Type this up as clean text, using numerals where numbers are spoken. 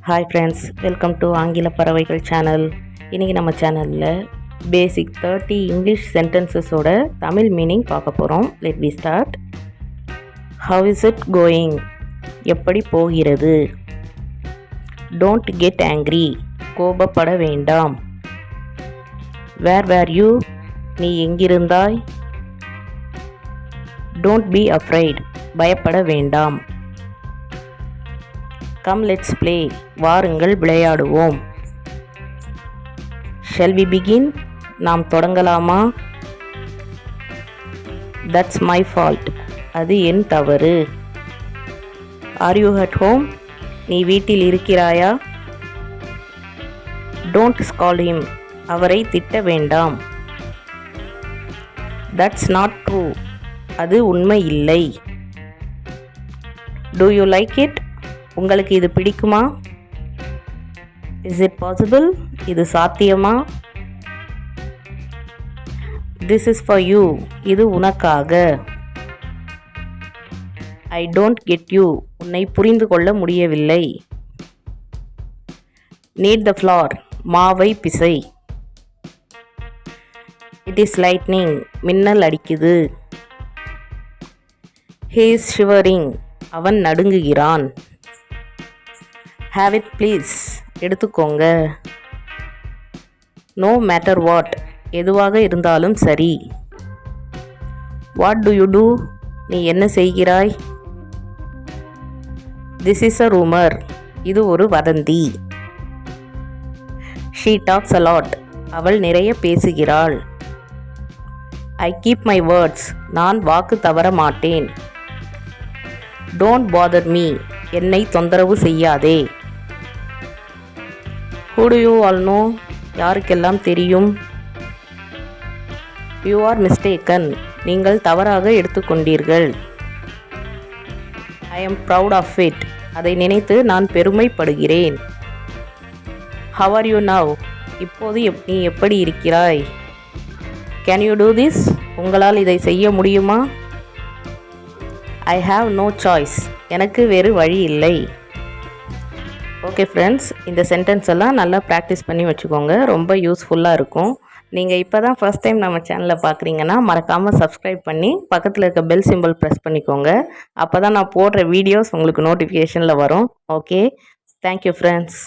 Hi friends, welcome to ஆங்கில பறவைகள் channel. இன்றைக்கி நம்ம சேனலில் பேசிக் 30 இங்கிலீஷ் சென்டென்சஸோட தமிழ் மீனிங் பார்க்க போகிறோம். Let we start. How is it going? எப்படி போகிறது? டோன்ட் கெட் ஆங்க்ரி, கோபப்பட வேண்டாம். Where where you? நீ எங்கிருந்தாய்? டோன்ட் பி அஃப்ரைட், பயப்பட வேண்டாம். கம் லெட்ஸ் ப்ளே, வாருங்கள் விளையாடுவோம். Shall we begin? நாம் தொடங்கலாமா? தட்ஸ் மை ஃபால்ட், அது என் தவறு. Are you at home? நீ வீட்டில் இருக்கிறாயா? டோன்ட் ஸ்கால்ட் ஹிம், அவரை திட்ட வேண்டாம். தட்ஸ் நாட் ட்ரூ, அது உண்மை இல்லை. Do you like it? உங்களுக்கு இது பிடிக்குமா? Is it possible? இது சாத்தியமா? திஸ் இஸ் ஃபார் யூ, இது உனக்காக. ஐ டோன்ட் கெட் யூ, உன்னை புரிந்து கொள்ள முடியவில்லை. நீட் த ஃப்ளார், மாவை பிசை. இட் இஸ் லைட்னிங், மின்னல் அடிக்குது. ஹீ இஸ் ஷிவரிங், அவன் நடுங்குகிறான். ஹேவ் இட் ப்ளீஸ், எடுத்துக்கோங்க. நோ மேட்டர் வாட், எதுவாக இருந்தாலும் சரி. What do you do? நீ என்ன செய்கிறாய்? திஸ் இஸ் அ ரூமர், இது ஒரு வதந்தி. ஷீ டாக்ஸ் அ லாட், அவள் நிறைய பேசுகிறாள். ஐ கீப் மை வேர்ட்ஸ், நான் வாக்கு தவற மாட்டேன். டோன்ட் பாதர் மீ, என்னை தொந்தரவு செய்யாதே. Who do you all know? யாருக்கெல்லாம் தெரியும்? You are mistaken, நீங்கள் தவறாக எடுத்துக்கொண்டீர்கள். I am proud of it, அதை நினைத்து நான் பெருமைப்படுகிறேன். How are you now? இப்போது நீ எப்படி இருக்கிறாய்? Can you do this? உங்களால் இதை செய்ய முடியுமா? I have no choice, எனக்கு வேறு வழி இல்லை. ஓகே ஃப்ரெண்ட்ஸ், இந்த சென்டென்ஸ் எல்லாம் நல்லா ப்ராக்டிஸ் பண்ணி வச்சுக்கோங்க, ரொம்ப யூஸ்ஃபுல்லாக இருக்கும். நீங்கள் இப்போ தான் ஃபர்ஸ்ட் டைம் நம்ம சேனலை பார்க்குறீங்கன்னா மறக்காமல் சப்ஸ்கிரைப் பண்ணி பக்கத்தில் இருக்க பெல் சிம்பிள் ப்ரெஸ் பண்ணிக்கோங்க. அப்போ தான் நான் போடுற வீடியோஸ் உங்களுக்கு நோட்டிஃபிகேஷனில் வரும். Okay, thank you friends.